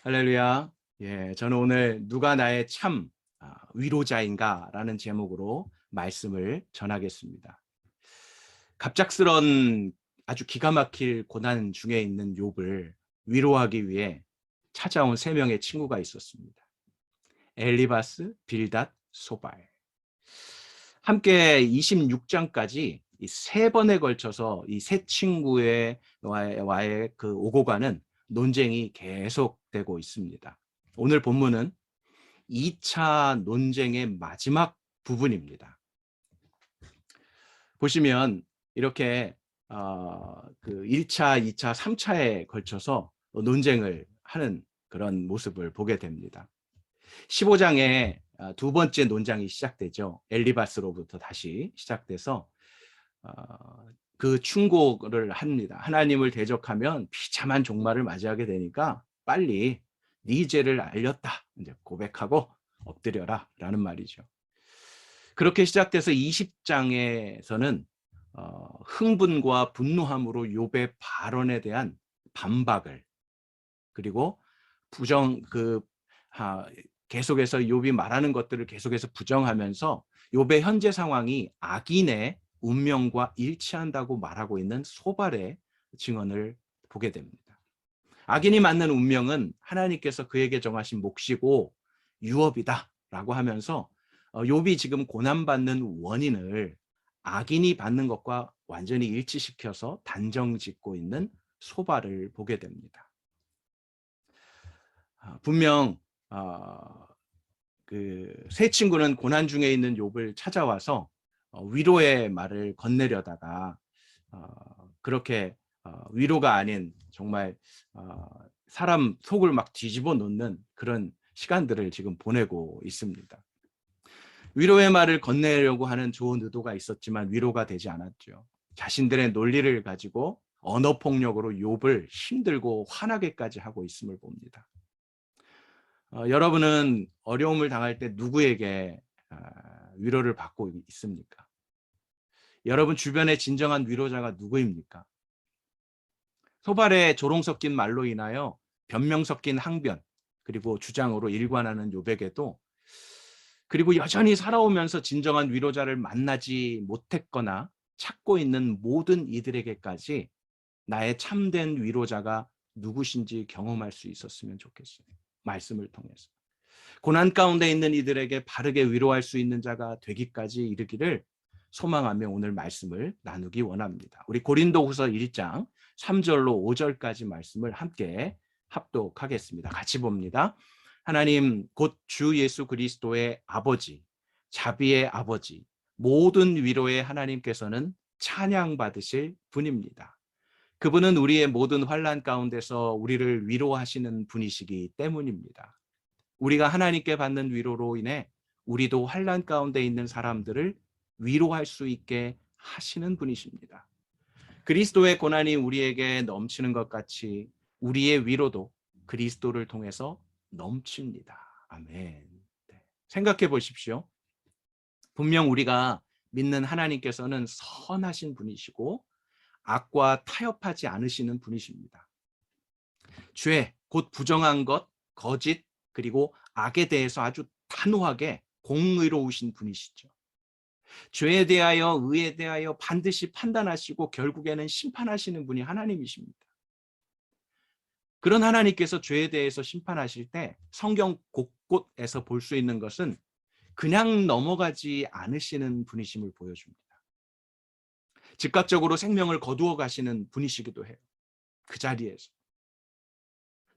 할렐루야. 저는 오늘 누가 나의 참 위로자인가라는 제목으로 말씀을 전하겠습니다. 갑작스런 아주 기가 막힐 고난 중에 있는 욥을 위로하기 위해 찾아온 세 명의 친구가 있었습니다. 엘리바스, 빌닷, 소발. 함께 26장까지 이 세 번에 걸쳐서 이 세 친구의 와의 그 오고 가는 논쟁이 계속되고 있습니다. 오늘 본문은 2차 논쟁의 마지막 부분입니다. 보시면 이렇게 그 1차, 2차, 3차에 걸쳐서 논쟁을 하는 그런 모습을 보게 됩니다. 15장에 두 번째 논쟁이 시작되죠. 엘리바스로부터 다시 시작돼서 그 충고를 합니다. 하나님을 대적하면 비참한 종말을 맞이하게 되니까 빨리 네 죄를 알렸다 이제 고백하고 엎드려라 라는 말이죠. 그렇게 시작돼서 20장에서는 흥분과 분노함으로 욥의 발언에 대한 반박을, 그리고 부정 계속해서 욥이 말하는 것들을 계속해서 부정하면서 욥의 현재 상황이 악인의 운명과 일치한다고 말하고 있는 소발의 증언을 보게 됩니다. 악인이 맞는 운명은 하나님께서 그에게 정하신 몫이고 유업이다라고 하면서 욥이 지금 고난받는 원인을 악인이 받는 것과 완전히 일치시켜서 단정짓고 있는 소발을 보게 됩니다. 분명 그 세 친구는 고난 중에 있는 욥을 찾아와서 위로의 말을 건네려다가 그렇게 위로가 아닌 정말 사람 속을 막 뒤집어 놓는 그런 시간들을 지금 보내고 있습니다. 위로의 말을 건네려고 하는 좋은 의도가 있었지만 위로가 되지 않았죠. 자신들의 논리를 가지고 언어폭력으로 욥을 힘들고 화나게까지 하고 있음을 봅니다. 여러분은 어려움을 당할 때 누구에게 위로를 받고 있습니까? 여러분 주변의 진정한 위로자가 누구입니까? 소발의 조롱 섞인 말로 인하여 변명 섞인 항변, 그리고 주장으로 일관하는 욥에게도, 그리고 여전히 살아오면서 진정한 위로자를 만나지 못했거나 찾고 있는 모든 이들에게까지 나의 참된 위로자가 누구신지 경험할 수 있었으면 좋겠어요. 말씀을 통해서. 고난 가운데 있는 이들에게 바르게 위로할 수 있는 자가 되기까지 이르기를 소망하며 오늘 말씀을 나누기 원합니다. 우리 고린도후서 1장 3절로 5절까지 말씀을 함께 합독하겠습니다. 같이 봅니다. 하나님 곧 주 예수 그리스도의 아버지, 자비의 아버지, 모든 위로의 하나님께서는 찬양받으실 분입니다. 그분은 우리의 모든 환난 가운데서 우리를 위로하시는 분이시기 때문입니다. 우리가 하나님께 받는 위로로 인해 우리도 환난 가운데 있는 사람들을 위로할 수 있게 하시는 분이십니다. 그리스도의 고난이 우리에게 넘치는 것 같이 우리의 위로도 그리스도를 통해서 넘칩니다. 아멘. 네. 생각해 보십시오. 분명 우리가 믿는 하나님께서는 선하신 분이시고 악과 타협하지 않으시는 분이십니다. 죄, 곧 부정한 것, 거짓, 그리고 악에 대해서 아주 단호하게 공의로우신 분이시죠. 죄에 대하여, 의에 대하여 반드시 판단하시고 결국에는 심판하시는 분이 하나님이십니다. 그런 하나님께서 죄에 대해서 심판하실 때 성경 곳곳에서 볼 수 있는 것은 그냥 넘어가지 않으시는 분이심을 보여줍니다. 즉각적으로 생명을 거두어 가시는 분이시기도 해요. 그 자리에서.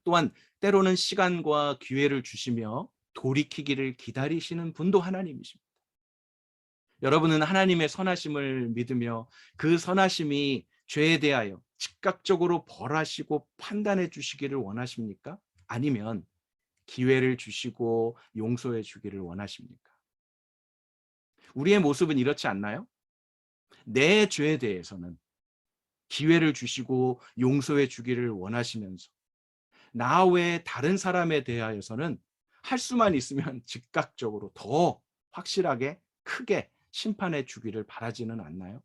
또한 때로는 시간과 기회를 주시며 돌이키기를 기다리시는 분도 하나님이십니다. 여러분은 하나님의 선하심을 믿으며 그 선하심이 죄에 대하여 즉각적으로 벌하시고 판단해 주시기를 원하십니까? 아니면 기회를 주시고 용서해 주기를 원하십니까? 우리의 모습은 이렇지 않나요? 내 죄에 대해서는 기회를 주시고 용서해 주기를 원하시면서 나 외에 다른 사람에 대하여서는 할 수만 있으면 즉각적으로 더 확실하게 크게 심판해 주기를 바라지는 않나요?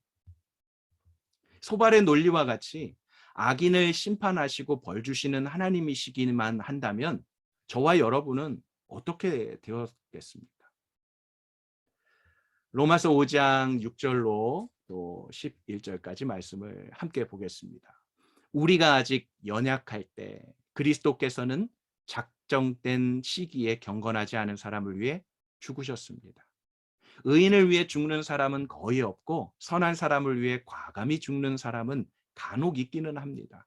소발의 논리와 같이 악인을 심판하시고 벌 주시는 하나님이시기만 한다면 저와 여러분은 어떻게 되었겠습니까? 로마서 5장 6절로 또 11절까지 말씀을 함께 보겠습니다. 우리가 아직 연약할 때 그리스도께서는 작정된 시기에 경건하지 않은 사람을 위해 죽으셨습니다. 의인을 위해 죽는 사람은 거의 없고 선한 사람을 위해 과감히 죽는 사람은 간혹 있기는 합니다.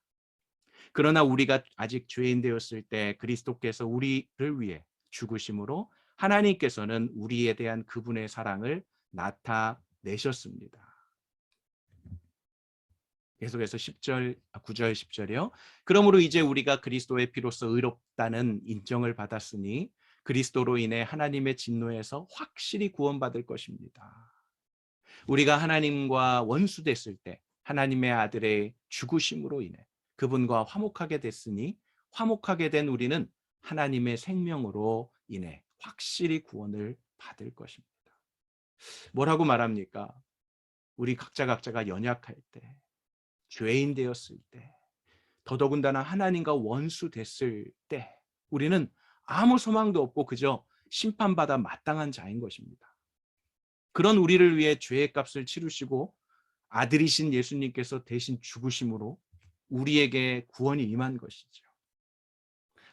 그러나 우리가 아직 죄인 되었을 때 그리스도께서 우리를 위해 죽으심으로 하나님께서는 우리에 대한 그분의 사랑을 나타내셨습니다. 계속해서 9절 10절이요. 그러므로 이제 우리가 그리스도의 피로써 의롭다는 인정을 받았으니 그리스도로 인해 하나님의 진노에서 확실히 구원받을 것입니다. 우리가 하나님과 원수됐을 때 하나님의 아들의 죽으심으로 인해 그분과 화목하게 됐으니 화목하게 된 우리는 하나님의 생명으로 인해 확실히 구원을 받을 것입니다. 뭐라고 말합니까? 우리 각자가 연약할 때, 죄인 되었을 때, 더더군다나 하나님과 원수 됐을 때 우리는 아무 소망도 없고 그저 심판받아 마땅한 자인 것입니다. 그런 우리를 위해 죄의 값을 치르시고 아들이신 예수님께서 대신 죽으심으로 우리에게 구원이 임한 것이죠.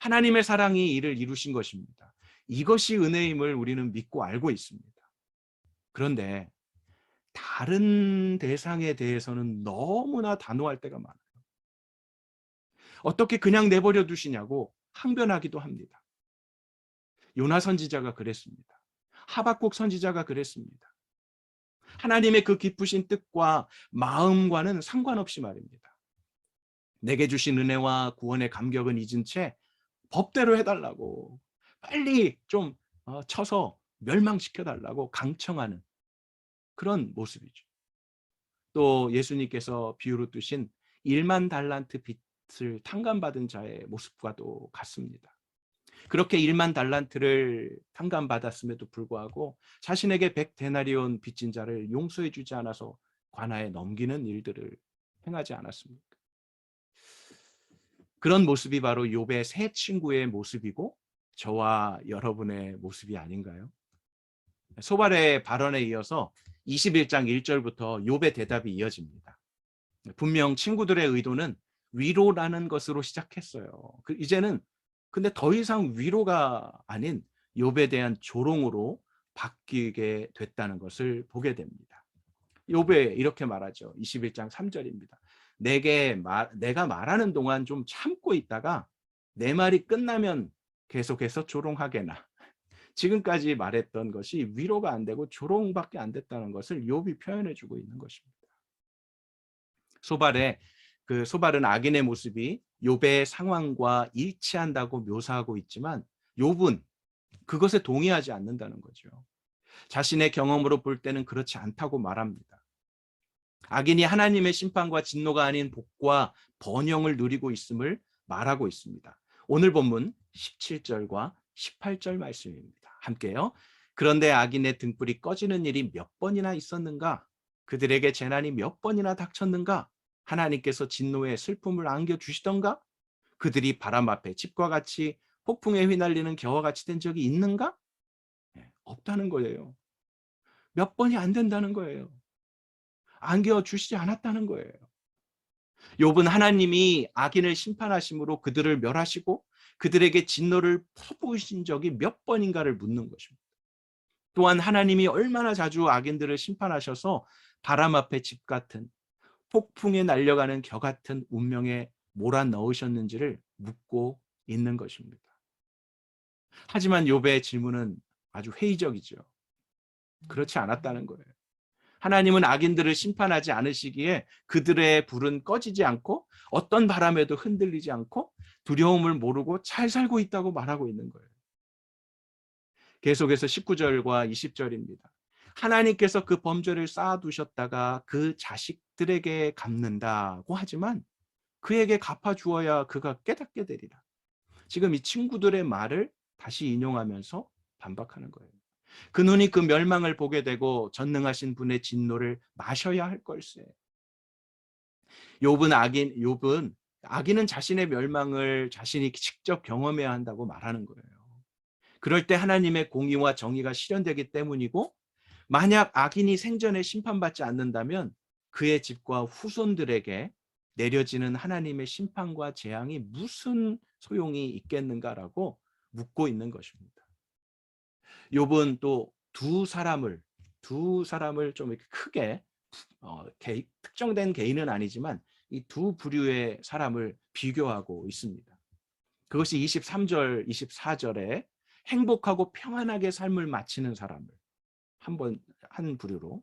하나님의 사랑이 이를 이루신 것입니다. 이것이 은혜임을 우리는 믿고 알고 있습니다. 그런데 다른 대상에 대해서는 너무나 단호할 때가 많아요. 어떻게 그냥 내버려 두시냐고 항변하기도 합니다. 요나 선지자가 그랬습니다. 하박국 선지자가 그랬습니다. 하나님의 그 깊으신 뜻과 마음과는 상관없이 말입니다. 내게 주신 은혜와 구원의 감격은 잊은 채 법대로 해달라고 빨리 좀 쳐서 멸망시켜달라고 강청하는 그런 모습이죠. 또 예수님께서 비유로 두신 1만 달란트 빚을 탕감받은 자의 모습과도 같습니다. 그렇게 1만 달란트를 탕감받았음에도 불구하고 자신에게 100데나리온 빚진 자를 용서해 주지 않아서 관아에 넘기는 일들을 행하지 않았습니까? 그런 모습이 바로 욥의 세 친구의 모습이고 저와 여러분의 모습이 아닌가요? 소발의 발언에 이어서 21장 1절부터 욥의 대답이 이어집니다. 분명 친구들의 의도는 위로라는 것으로 시작했어요. 이제는 근데 더 이상 위로가 아닌 욥에 대한 조롱으로 바뀌게 됐다는 것을 보게 됩니다. 욥에 이렇게 말하죠. 21장 3절입니다. 내가 말하는 동안 좀 참고 있다가 내 말이 끝나면 계속해서 조롱하게나. 지금까지 말했던 것이 위로가 안 되고 조롱밖에 안 됐다는 것을 욥이 표현해 주고 있는 것입니다. 소발은 악인의 모습이 욥의 상황과 일치한다고 묘사하고 있지만 욥은 그것에 동의하지 않는다는 거죠. 자신의 경험으로 볼 때는 그렇지 않다고 말합니다. 악인이 하나님의 심판과 진노가 아닌 복과 번영을 누리고 있음을 말하고 있습니다. 오늘 본문 17절과 18절 말씀입니다. 함께요. 그런데 악인의 등불이 꺼지는 일이 몇 번이나 있었는가? 그들에게 재난이 몇 번이나 닥쳤는가? 하나님께서 진노의 슬픔을 안겨주시던가? 그들이 바람 앞에 집과 같이 폭풍에 휘날리는 겨와 같이 된 적이 있는가? 없다는 거예요. 몇 번이 안 된다는 거예요. 안겨주시지 않았다는 거예요. 욥은 하나님이 악인을 심판하심으로 그들을 멸하시고 그들에게 진노를 퍼부으신 적이 몇 번인가를 묻는 것입니다. 또한 하나님이 얼마나 자주 악인들을 심판하셔서 바람 앞에 집 같은 폭풍에 날려가는 겨 같은 운명에 몰아넣으셨는지를 묻고 있는 것입니다. 하지만 욥의 질문은 아주 회의적이죠. 그렇지 않았다는 거예요. 하나님은 악인들을 심판하지 않으시기에 그들의 불은 꺼지지 않고 어떤 바람에도 흔들리지 않고 두려움을 모르고 잘 살고 있다고 말하고 있는 거예요. 계속해서 19절과 20절입니다. 하나님께서 그 범죄를 쌓아두셨다가 그 자식들에게 갚는다고 하지만 그에게 갚아주어야 그가 깨닫게 되리라. 지금 이 친구들의 말을 다시 인용하면서 반박하는 거예요. 그 눈이 그 멸망을 보게 되고 전능하신 분의 진노를 마셔야 할 걸세. 욥은 악인은 자신의 멸망을 자신이 직접 경험해야 한다고 말하는 거예요. 그럴 때 하나님의 공의와 정의가 실현되기 때문이고, 만약 악인이 생전에 심판받지 않는다면 그의 집과 후손들에게 내려지는 하나님의 심판과 재앙이 무슨 소용이 있겠는가라고 묻고 있는 것입니다. 욥은 또 두 사람을 좀 이렇게 크게 특정된 개인은 아니지만 이 두 부류의 사람을 비교하고 있습니다. 그것이 23절, 24절에 행복하고 평안하게 삶을 마치는 사람을 한 부류로,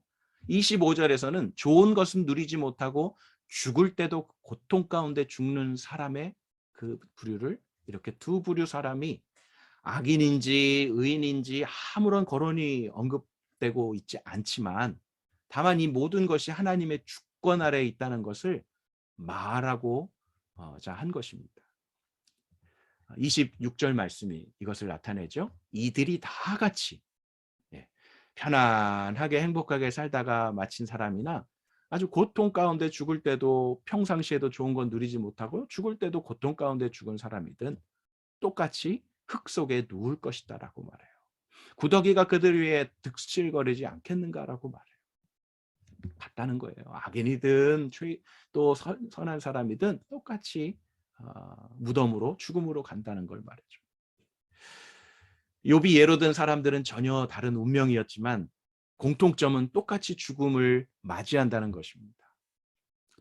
25절에서는 좋은 것은 누리지 못하고 죽을 때도 고통 가운데 죽는 사람의 그 부류를, 이렇게 두 부류 사람이 악인인지 의인인지 아무런 거론이 언급되고 있지 않지만, 다만 이 모든 것이 하나님의 주권 아래에 있다는 것을 말하고 한 것입니다. 26절 말씀이 이것을 나타내죠. 이들이 다 같이 편안하게 행복하게 살다가 마친 사람이나 아주 고통 가운데 죽을 때도 평상시에도 좋은 건 누리지 못하고 죽을 때도 고통 가운데 죽은 사람이든 똑같이 흙 속에 누울 것이다라고 말해요. 구더기가 그들 위에 득실거리지 않겠는가라고 말해요. 같다는 거예요. 악인이든 또 선한 사람이든 똑같이 무덤으로, 죽음으로 간다는 걸 말이죠. 욥이 예로 든 사람들은 전혀 다른 운명이었지만 공통점은 똑같이 죽음을 맞이한다는 것입니다.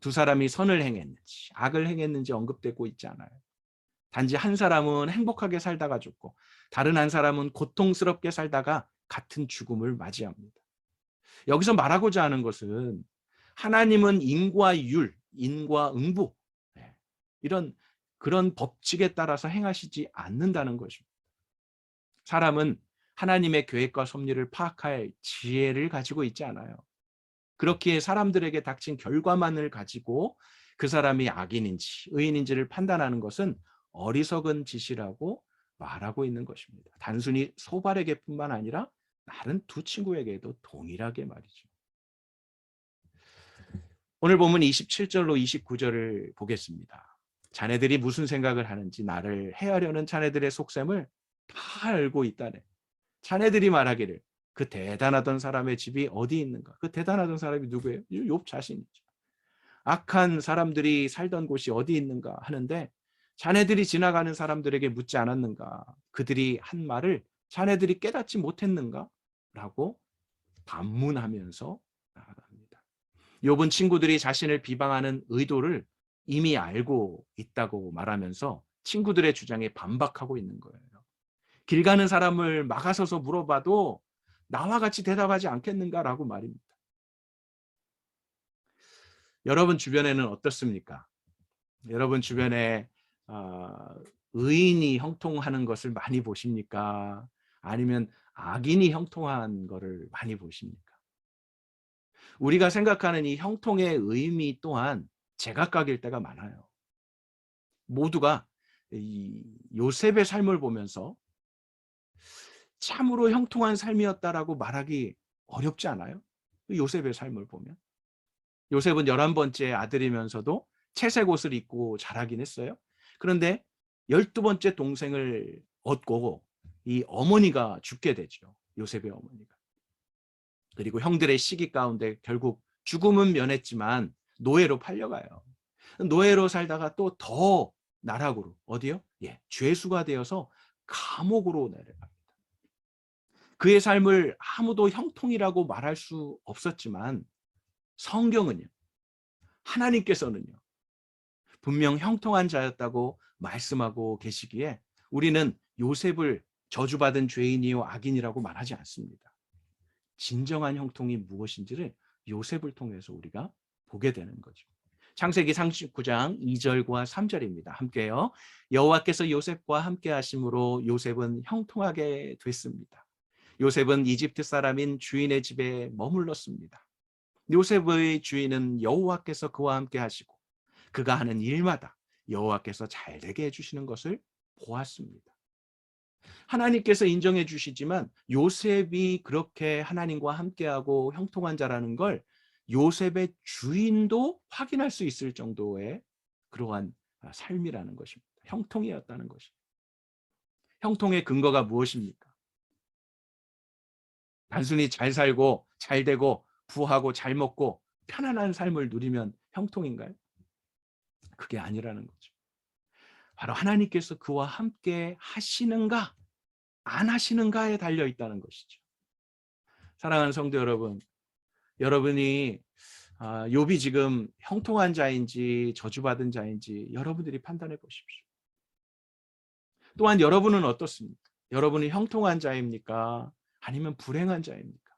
두 사람이 선을 행했는지 악을 행했는지 언급되고 있지 않아요. 단지 한 사람은 행복하게 살다가 죽고 다른 한 사람은 고통스럽게 살다가 같은 죽음을 맞이합니다. 여기서 말하고자 하는 것은 하나님은 인과 율, 인과 응보, 그런 법칙에 따라서 행하시지 않는다는 것입니다. 사람은 하나님의 계획과 섭리를 파악할 지혜를 가지고 있지 않아요. 그렇기에 사람들에게 닥친 결과만을 가지고 그 사람이 악인인지 의인인지를 판단하는 것은 어리석은 짓이라고 말하고 있는 것입니다. 단순히 소발에게뿐만 아니라 다른 두 친구에게도 동일하게 말이죠. 오늘 본문 27절로 29절을 보겠습니다. 자네들이 무슨 생각을 하는지 나를 해하려는 자네들의 속셈을 다 알고 있다네. 자네들이 말하기를 그 대단하던 사람의 집이 어디 있는가? 그 대단하던 사람이 누구예요? 욥 자신이죠. 악한 사람들이 살던 곳이 어디 있는가 하는데, 자네들이 지나가는 사람들에게 묻지 않았는가? 그들이 한 말을 자네들이 깨닫지 못했는가? 라고 반문하면서 나아갑니다. 욥은 친구들이 자신을 비방하는 의도를 이미 알고 있다고 말하면서 친구들의 주장에 반박하고 있는 거예요. 길 가는 사람을 막아서서 물어봐도 나와 같이 대답하지 않겠는가라고 말입니다. 여러분 주변에는 어떻습니까? 여러분 주변에 의인이 형통하는 것을 많이 보십니까? 아니면 악인이 형통한 것을 많이 보십니까? 우리가 생각하는 이 형통의 의미 또한 제각각일 때가 많아요. 모두가 이 요셉의 삶을 보면서 참으로 형통한 삶이었다라고 말하기 어렵지 않아요? 요셉의 삶을 보면. 요셉은 11번째 아들이면서도 채색 옷을 입고 자라긴 했어요. 그런데 12번째 동생을 얻고 이 어머니가 죽게 되죠. 요셉의 어머니가. 그리고 형들의 시기 가운데 결국 죽음은 면했지만 노예로 팔려가요. 노예로 살다가 또 더 나락으로, 어디요? 죄수가 되어서 감옥으로 내려갑니다. 그의 삶을 아무도 형통이라고 말할 수 없었지만 성경은요, 하나님께서는요, 분명 형통한 자였다고 말씀하고 계시기에 우리는 요셉을 저주받은 죄인이요 악인이라고 말하지 않습니다. 진정한 형통이 무엇인지를 요셉을 통해서 우리가 보게 되는 거죠. 창세기 39장 2절과 3절입니다. 함께요. 여호와께서 요셉과 함께 하심으로 요셉은 형통하게 됐습니다. 요셉은 이집트 사람인 주인의 집에 머물렀습니다. 요셉의 주인은 여호와께서 그와 함께 하시고 그가 하는 일마다 여호와께서 잘되게 해주시는 것을 보았습니다. 하나님께서 인정해 주시지만 요셉이 그렇게 하나님과 함께하고 형통한 자라는 걸 요셉의 주인도 확인할 수 있을 정도의 그러한 삶이라는 것입니다. 형통이었다는 것입니다. 형통의 근거가 무엇입니까? 단순히 잘 살고 잘 되고 부하고 잘 먹고 편안한 삶을 누리면 형통인가요? 그게 아니라는 거죠. 바로 하나님께서 그와 함께 하시는가 안 하시는가에 달려 있다는 것이죠. 사랑하는 성도 여러분, 여러분이 욥이 지금 형통한 자인지 저주받은 자인지 여러분들이 판단해 보십시오. 또한 여러분은 어떻습니까? 여러분이 형통한 자입니까? 아니면 불행한 자입니까?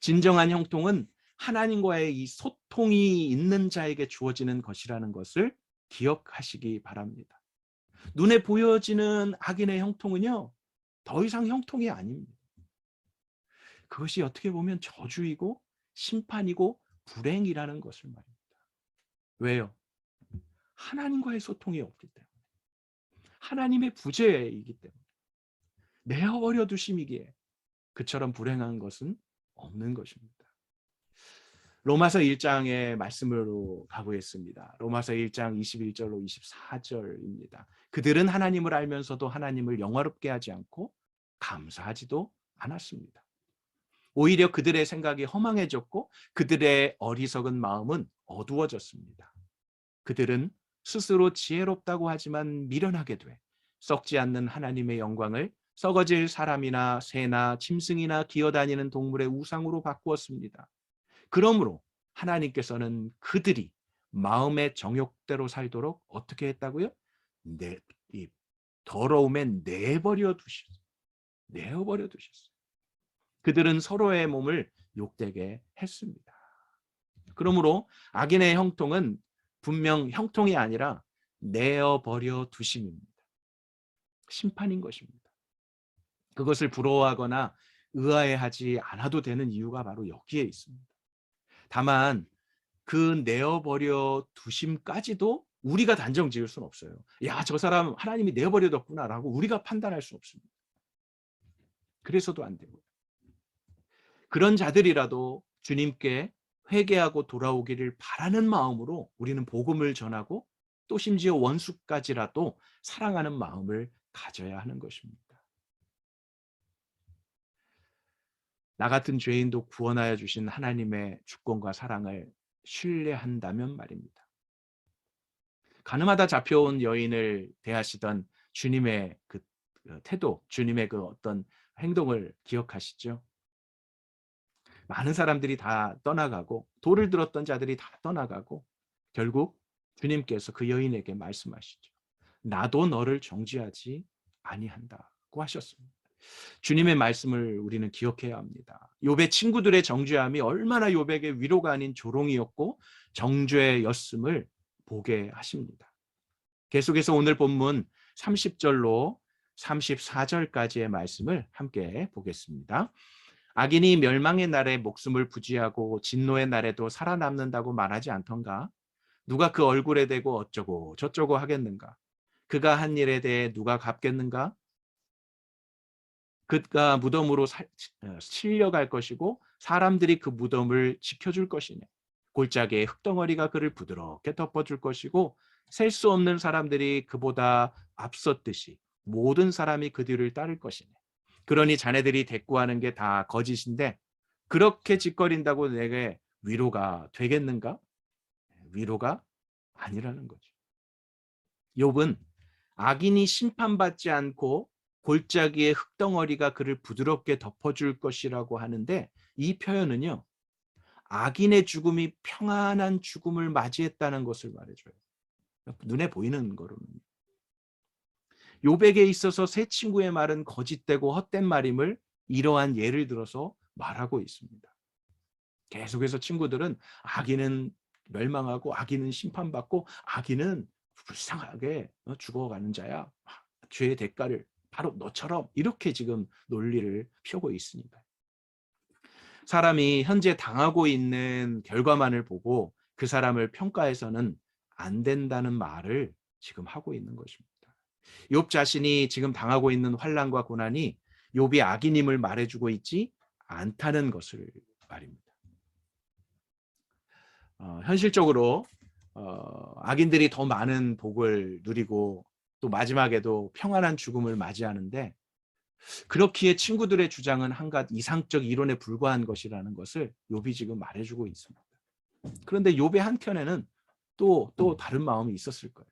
진정한 형통은 하나님과의 이 소통이 있는 자에게 주어지는 것이라는 것을 기억하시기 바랍니다. 눈에 보여지는 악인의 형통은요, 더 이상 형통이 아닙니다. 그것이 어떻게 보면 저주이고 심판이고 불행이라는 것을 말입니다. 왜요? 하나님과의 소통이 없기 때문에. 하나님의 부재이기 때문에. 내어버려 두심이기에 그처럼 불행한 것은 없는 것입니다. 로마서 1장의 말씀으로 가보겠습니다. 로마서 1장 21절로 24절입니다. 그들은 하나님을 알면서도 하나님을 영화롭게 하지 않고 감사하지도 않았습니다. 오히려 그들의 생각이 허망해졌고 그들의 어리석은 마음은 어두워졌습니다. 그들은 스스로 지혜롭다고 하지만 미련하게 돼 썩지 않는 하나님의 영광을 썩어질 사람이나 새나 짐승이나 기어다니는 동물의 우상으로 바꾸었습니다. 그러므로 하나님께서는 그들이 마음의 정욕대로 살도록 어떻게 했다고요? 이 더러움에 내버려 두셨어요. 내어버려 두셨어요. 그들은 서로의 몸을 욕되게 했습니다. 그러므로 악인의 형통은 분명 형통이 아니라 내어버려 두심입니다. 심판인 것입니다. 그것을 부러워하거나 의아해하지 않아도 되는 이유가 바로 여기에 있습니다. 다만 그 내어버려 두심까지도 우리가 단정 지을 수는 없어요. 야, 저 사람 하나님이 내어버려 뒀구나라고 우리가 판단할 수 없습니다. 그래서도 안 되고요. 그런 자들이라도 주님께 회개하고 돌아오기를 바라는 마음으로 우리는 복음을 전하고 또 심지어 원수까지라도 사랑하는 마음을 가져야 하는 것입니다. 나 같은 죄인도 구원하여 주신 하나님의 주권과 사랑을 신뢰한다면 말입니다. 가늠하다 잡혀온 여인을 대하시던 주님의 그 태도, 주님의 그 어떤 행동을 기억하시죠? 많은 사람들이 다 떠나가고 돌을 들었던 자들이 다 떠나가고 결국 주님께서 그 여인에게 말씀하시죠. 나도 너를 정죄하지 아니한다고 하셨습니다. 주님의 말씀을 우리는 기억해야 합니다. 욥의 친구들의 정죄함이 얼마나 욥에게 위로가 아닌 조롱이었고 정죄였음을 보게 하십니다. 계속해서 오늘 본문 30절로 34절까지의 말씀을 함께 보겠습니다. 악인이 멸망의 날에 목숨을 부지하고 진노의 날에도 살아남는다고 말하지 않던가? 누가 그 얼굴에 대고 어쩌고 저쩌고 하겠는가? 그가 한 일에 대해 누가 갚겠는가? 그가 무덤으로 실려갈 것이고 사람들이 그 무덤을 지켜줄 것이네. 골짜기에 흙덩어리가 그를 부드럽게 덮어줄 것이고 셀 수 없는 사람들이 그보다 앞섰듯이 모든 사람이 그 뒤를 따를 것이네. 그러니 자네들이 대꾸하는 게 다 거짓인데 그렇게 짓거린다고 내게 위로가 되겠는가? 위로가 아니라는 거죠. 욥은 악인이 심판받지 않고 골짜기의 흙덩어리가 그를 부드럽게 덮어줄 것이라고 하는데 이 표현은요. 악인의 죽음이 평안한 죽음을 맞이했다는 것을 말해줘요. 눈에 보이는 거로는. 욥에게 있어서 세 친구의 말은 거짓되고 헛된 말임을 이러한 예를 들어서 말하고 있습니다. 계속해서 친구들은 악인은 멸망하고 악인은 심판받고 악인은 불쌍하게 죽어가는 자야. 죄의 대가를 바로 너처럼 이렇게 지금 논리를 펴고 있습니다. 사람이 현재 당하고 있는 결과만을 보고 그 사람을 평가해서는 안 된다는 말을 지금 하고 있는 것입니다. 욥 자신이 지금 당하고 있는 환난과 고난이 욥이 악인임을 말해주고 있지 않다는 것을 말입니다. 현실적으로 악인들이 더 많은 복을 누리고 또 마지막에도 평안한 죽음을 맞이하는데, 그렇기에 친구들의 주장은 한갓 이상적 이론에 불과한 것이라는 것을 욥이 지금 말해주고 있습니다. 그런데 욥의 한켠에는 또 다른 마음이 있었을 거예요.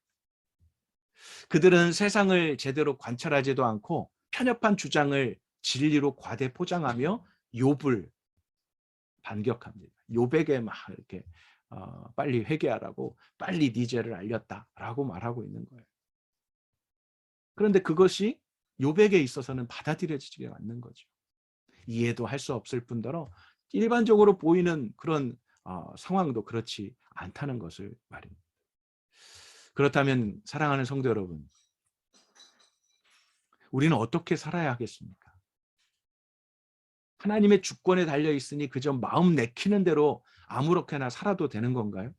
그들은 세상을 제대로 관찰하지도 않고 편협한 주장을 진리로 과대 포장하며 욥을 반격합니다. 욥에게 막 이렇게 빨리 회개하라고, 빨리 네 죄를 알렸다라고 말하고 있는 거예요. 그런데 그것이 욥에게 있어서는 받아들여지지가 않는 거죠. 이해도 할 수 없을 뿐더러 일반적으로 보이는 그런 상황도 그렇지 않다는 것을 말입니다. 그렇다면 사랑하는 성도 여러분, 우리는 어떻게 살아야 하겠습니까? 하나님의 주권에 달려 있으니 그저 마음 내키는 대로 아무렇게나 살아도 되는 건가요?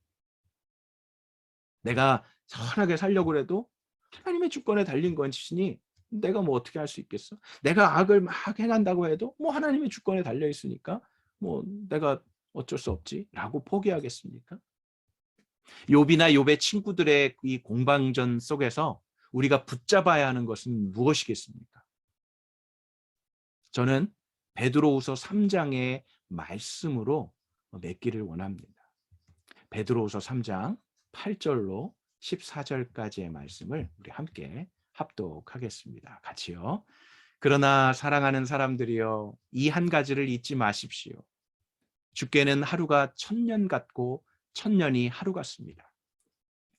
내가 선하게 살려고 해도 하나님의 주권에 달린 것이니 내가 뭐 어떻게 할 수 있겠어? 내가 악을 막 행한다고 해도 뭐 하나님의 주권에 달려 있으니까 뭐 내가 어쩔 수 없지라고 포기하겠습니까? 욥이나 욥의 친구들의 이 공방전 속에서 우리가 붙잡아야 하는 것은 무엇이겠습니까? 저는 베드로후서 3장의 말씀으로 맺기를 원합니다. 베드로후서 3장 8절로 14절까지의 말씀을 우리 함께 합독하겠습니다. 같이요. 그러나 사랑하는 사람들이여, 이 한 가지를 잊지 마십시오. 주께는 하루가 1000년 같고 1000년이 하루 같습니다.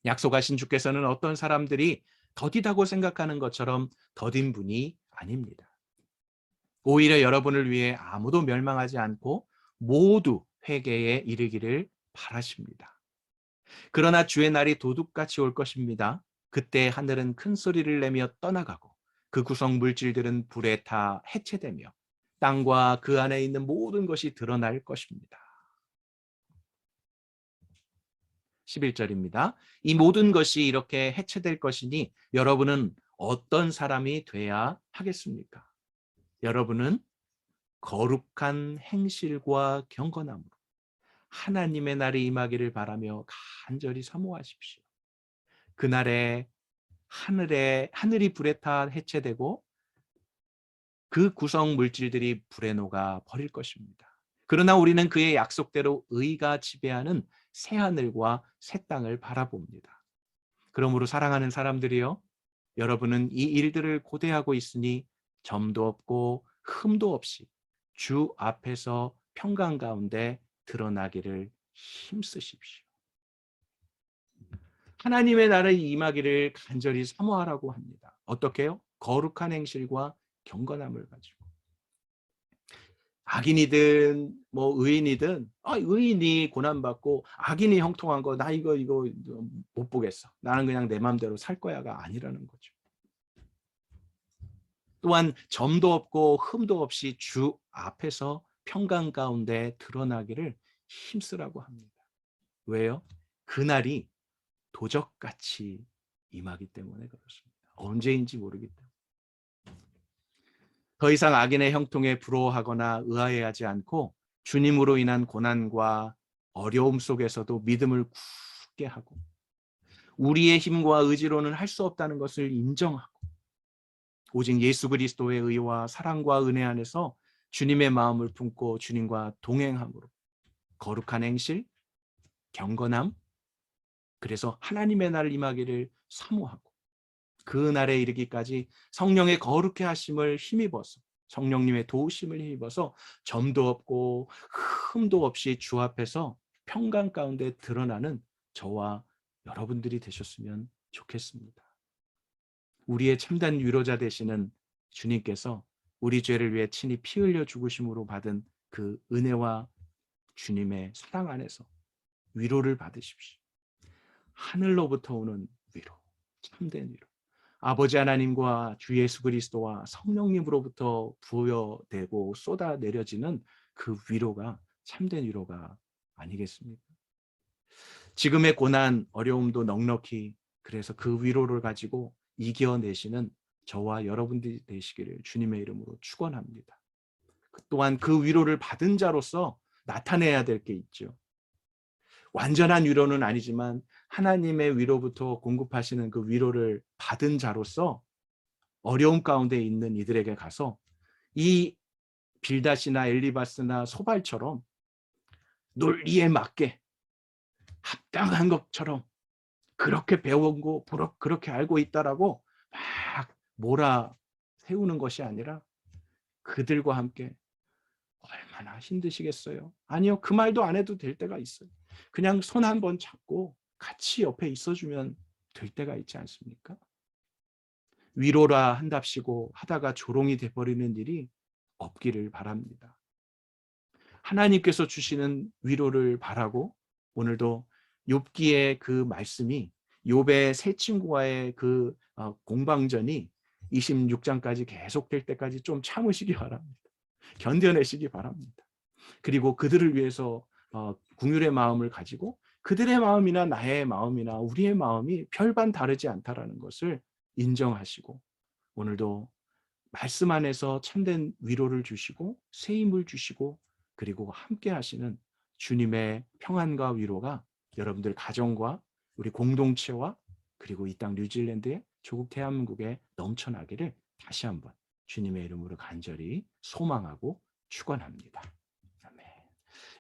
약속하신 주께서는 어떤 사람들이 더디다고 생각하는 것처럼 더딘 분이 아닙니다. 오히려 여러분을 위해 아무도 멸망하지 않고 모두 회개에 이르기를 바라십니다. 그러나 주의 날이 도둑같이 올 것입니다. 그때 하늘은 큰 소리를 내며 떠나가고 그 구성 물질들은 불에 타 해체되며 땅과 그 안에 있는 모든 것이 드러날 것입니다. 11절입니다. 이 모든 것이 이렇게 해체될 것이니 여러분은 어떤 사람이 돼야 하겠습니까? 여러분은 거룩한 행실과 경건함으로 하나님의 날이 임하기를 바라며 간절히 사모하십시오. 그날에 하늘이 불에 타 해체되고 그 구성 물질들이 불에 녹아 버릴 것입니다. 그러나 우리는 그의 약속대로 의가 지배하는 새 하늘과 새 땅을 바라봅니다. 그러므로 사랑하는 사람들이여, 여러분은 이 일들을 고대하고 있으니 점도 없고 흠도 없이 주 앞에서 평강 가운데 드러나기를 힘쓰십시오. 하나님의 나라에 임하기를 간절히 사모하라고 합니다. 어떻게요? 거룩한 행실과 경건함을 가지고. 악인이든 뭐 의인이든 의인이 고난받고 악인이 형통한 거 나 이거 못 보겠어. 나는 그냥 내 마음대로 살 거야가 아니라는 거죠. 또한 점도 없고 흠도 없이 주 앞에서 평강 가운데 드러나기를 힘쓰라고 합니다. 왜요? 그날이 도적같이 임하기 때문에 그렇습니다. 언제인지 모르기 때문에. 더 이상 악인의 형통에 부러워하거나 의아해하지 않고 주님으로 인한 고난과 어려움 속에서도 믿음을 굳게 하고 우리의 힘과 의지로는 할 수 없다는 것을 인정하고 오직 예수 그리스도의 의와 사랑과 은혜 안에서 주님의 마음을 품고 주님과 동행함으로 거룩한 행실, 경건함, 그래서 하나님의 날 임하기를 사모하고 그 날에 이르기까지 성령의 거룩해 하심을 힘입어서 성령님의 도우심을 힘입어서 점도 없고 흠도 없이 주 앞에서 평강 가운데 드러나는 저와 여러분들이 되셨으면 좋겠습니다. 우리의 참된 위로자 되시는 주님께서 우리 죄를 위해 친히 피 흘려 죽으심으로 받은 그 은혜와 주님의 사랑 안에서 위로를 받으십시오. 하늘로부터 오는 위로, 참된 위로. 아버지 하나님과 주 예수 그리스도와 성령님으로부터 부여되고 쏟아내려지는 그 위로가 참된 위로가 아니겠습니까? 지금의 고난, 어려움도 넉넉히 그래서 그 위로를 가지고 이겨내시는 저와 여러분들이 되시기를 주님의 이름으로 축원합니다. 또한 그 위로를 받은 자로서 나타내야 될 게 있죠. 완전한 위로는 아니지만 하나님의 위로부터 공급하시는 그 위로를 받은 자로서 어려움 가운데 있는 이들에게 가서 이 빌닷이나 엘리바스나 소발처럼 논리에 맞게 합당한 것처럼 그렇게 배운 거 그렇게 알고 있다라고 막 몰아 세우는 것이 아니라 그들과 함께 얼마나 힘드시겠어요. 아니요, 그 말도 안 해도 될 때가 있어요. 그냥 손 한 번 잡고 같이 옆에 있어주면 될 때가 있지 않습니까? 위로라 한답시고 하다가 조롱이 돼버리는 일이 없기를 바랍니다. 하나님께서 주시는 위로를 바라고 오늘도 욥기의 그 말씀이, 욥의 세 친구와의 그 공방전이 26장까지 계속될 때까지 좀 참으시기 바랍니다. 견뎌내시기 바랍니다. 그리고 그들을 위해서 긍휼의 마음을 가지고 그들의 마음이나 나의 마음이나 우리의 마음이 별반 다르지 않다라는 것을 인정하시고 오늘도 말씀 안에서 참된 위로를 주시고 새 힘을 주시고 그리고 함께 하시는 주님의 평안과 위로가 여러분들 가정과 우리 공동체와 그리고 이 땅 뉴질랜드의 조국 대한민국에 넘쳐나기를 다시 한번 주님의 이름으로 간절히 소망하고 축원합니다.